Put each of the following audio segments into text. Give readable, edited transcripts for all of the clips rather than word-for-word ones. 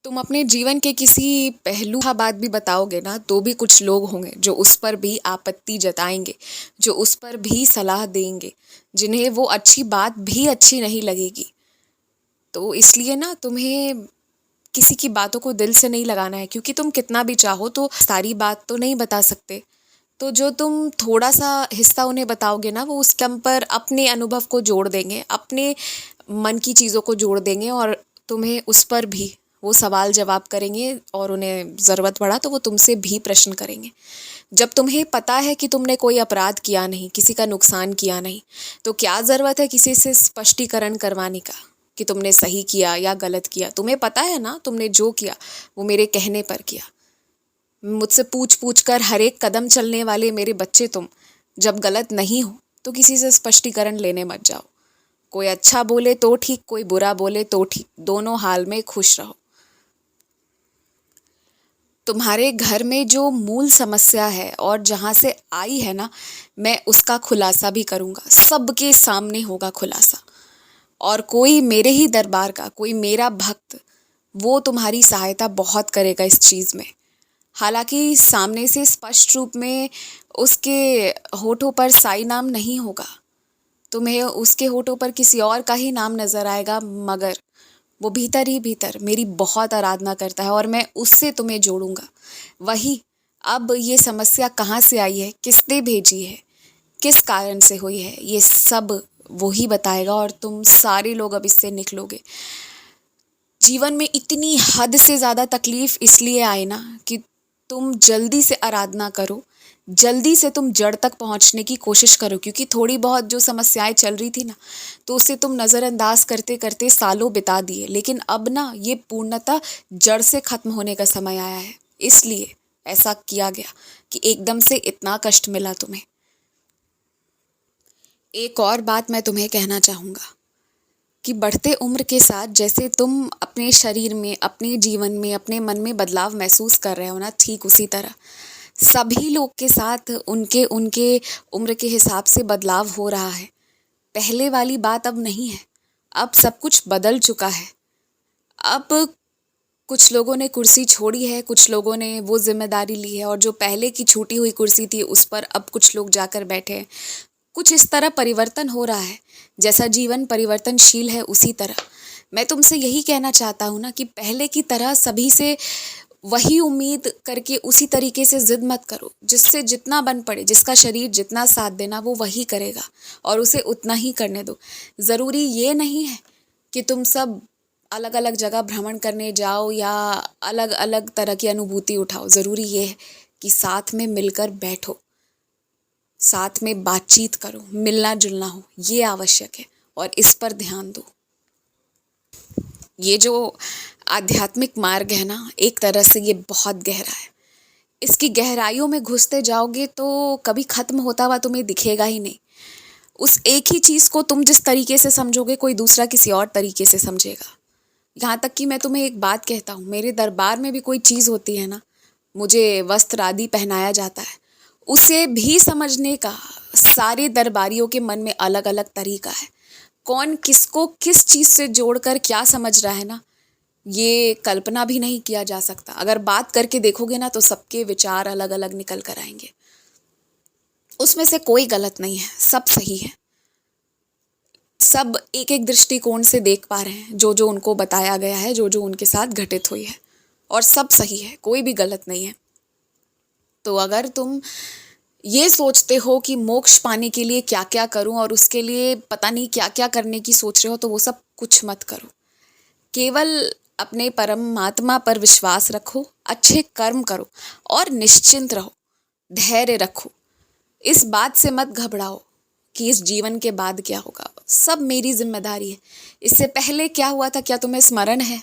तुम अपने जीवन के किसी पहलू का बात भी बताओगे ना तो भी कुछ लोग होंगे जो उस पर भी आपत्ति जताएंगे, जो उस पर भी सलाह देंगे, जिन्हें वो अच्छी बात भी अच्छी नहीं लगेगी। तो इसलिए ना तुम्हें किसी की बातों को दिल से नहीं लगाना है, क्योंकि तुम कितना भी चाहो तो सारी बात तो नहीं बता सकते। तो जो तुम थोड़ा सा हिस्सा उन्हें बताओगे ना, वो उसके पर अपने अनुभव को जोड़ देंगे, अपने मन की चीज़ों को जोड़ देंगे और तुम्हें उस पर भी वो सवाल जवाब करेंगे और उन्हें ज़रूरत पड़ा तो वो तुमसे भी प्रश्न करेंगे। जब तुम्हें पता है कि तुमने कोई अपराध किया नहीं, किसी का नुकसान किया नहीं, तो क्या ज़रूरत है किसी से स्पष्टीकरण करवाने का कि तुमने सही किया या गलत किया। तुम्हें पता है ना, तुमने जो किया वो मेरे कहने पर किया। मुझसे पूछ पूछ कर हर एक कदम चलने वाले मेरे बच्चे तुम, जब गलत नहीं हो तो किसी से स्पष्टीकरण लेने मत जाओ। कोई अच्छा बोले तो ठीक, कोई बुरा बोले तो ठीक, दोनों हाल में खुश रहो। तुम्हारे घर में जो मूल समस्या है और जहाँ से आई है ना, मैं उसका खुलासा भी करूँगा, सबके सामने होगा खुलासा। और कोई मेरे ही दरबार का, कोई मेरा भक्त, वो तुम्हारी सहायता बहुत करेगा इस चीज़ में। हालांकि सामने से स्पष्ट रूप में उसके होठों पर साई नाम नहीं होगा, तुम्हें उसके होठों पर किसी और का ही नाम नजर आएगा, मगर वो भीतर ही भीतर मेरी बहुत आराधना करता है और मैं उससे तुम्हें जोड़ूंगा। वही, अब ये समस्या कहाँ से आई है, किसने भेजी है, किस कारण से हुई है, ये सब वो ही बताएगा और तुम सारे लोग अब इससे निकलोगे। जीवन में इतनी हद से ज़्यादा तकलीफ इसलिए आए ना कि तुम जल्दी से आराधना करो, जल्दी से तुम जड़ तक पहुंचने की कोशिश करो, क्योंकि थोड़ी बहुत जो समस्याएं चल रही थी ना, तो उसे तुम नज़रअंदाज करते करते सालों बिता दिए। लेकिन अब ना ये पूर्णतः जड़ से खत्म होने का समय आया है, इसलिए ऐसा किया गया कि एकदम से इतना कष्ट मिला तुम्हें। एक और बात मैं तुम्हें कहना चाहूँगा कि बढ़ते उम्र के साथ जैसे तुम अपने शरीर में, अपने जीवन में, अपने मन में बदलाव महसूस कर रहे हो ना, ठीक उसी तरह सभी लोग के साथ उनके उनके उम्र के हिसाब से बदलाव हो रहा है। पहले वाली बात अब नहीं है, अब सब कुछ बदल चुका है। अब कुछ लोगों ने कुर्सी छोड़ी है, कुछ लोगों ने वो जिम्मेदारी ली है, और जो पहले की छूटी हुई कुर्सी थी उस पर अब कुछ लोग जाकर बैठे हैं। कुछ इस तरह परिवर्तन हो रहा है, जैसा जीवन परिवर्तनशील है उसी तरह। मैं तुमसे यही कहना चाहता हूँ ना कि पहले की तरह सभी से वही उम्मीद करके उसी तरीके से जिद मत करो। जिससे जितना बन पड़े, जिसका शरीर जितना साथ देना वो वही करेगा और उसे उतना ही करने दो। ज़रूरी ये नहीं है कि तुम सब अलग अलग जगह भ्रमण करने जाओ या अलग अलग तरह की अनुभूति उठाओ। ज़रूरी ये है कि साथ में मिलकर बैठो, साथ में बातचीत करो, मिलना जुलना हो, ये आवश्यक है और इस पर ध्यान दो। ये जो आध्यात्मिक मार्ग है ना, एक तरह से ये बहुत गहरा है। इसकी गहराइयों में घुसते जाओगे तो कभी खत्म होता हुआ तुम्हें दिखेगा ही नहीं। उस एक ही चीज़ को तुम जिस तरीके से समझोगे, कोई दूसरा किसी और तरीके से समझेगा। यहाँ तक कि मैं तुम्हें एक बात कहता हूँ, मेरे दरबार में भी कोई चीज़ होती है ना, मुझे वस्त्र आदि पहनाया जाता है, उसे भी समझने का सारे दरबारियों के मन में अलग अलग तरीका है। कौन किसको किस चीज़ से जोड़कर क्या समझ रहा है ना, ये कल्पना भी नहीं किया जा सकता। अगर बात करके देखोगे ना तो सबके विचार अलग अलग निकल कर आएंगे। उसमें से कोई गलत नहीं है, सब सही है। सब एक एक दृष्टिकोण से देख पा रहे हैं जो जो उनको बताया गया है, जो जो उनके साथ घटित हुई है, और सब सही है, कोई भी गलत नहीं है। तो अगर तुम ये सोचते हो कि मोक्ष पाने के लिए क्या क्या करूं और उसके लिए पता नहीं क्या क्या करने की सोच रहे हो, तो वो सब कुछ मत करो। केवल अपने परमात्मा पर विश्वास रखो, अच्छे कर्म करो और निश्चिंत रहो, धैर्य रखो। इस बात से मत घबराओ कि इस जीवन के बाद क्या होगा, सब मेरी जिम्मेदारी है। इससे पहले क्या हुआ था, क्या तुम्हें स्मरण है?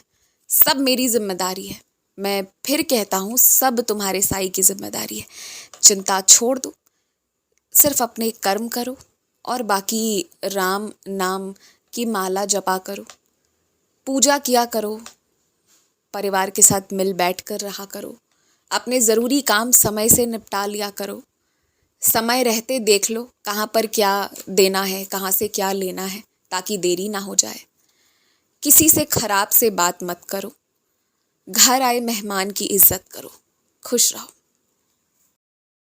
सब मेरी जिम्मेदारी है। मैं फिर कहता हूँ, सब तुम्हारे साईं की जिम्मेदारी है। चिंता छोड़ दो, सिर्फ अपने कर्म करो और बाकी राम नाम की माला जपा करो, पूजा किया करो, परिवार के साथ मिल बैठ कर रहा करो, अपने ज़रूरी काम समय से निपटा लिया करो। समय रहते देख लो कहाँ पर क्या देना है, कहाँ से क्या लेना है, ताकि देरी ना हो जाए। किसी से खराब से बात मत करो, घर आए मेहमान की इज्जत करो। खुश रहो।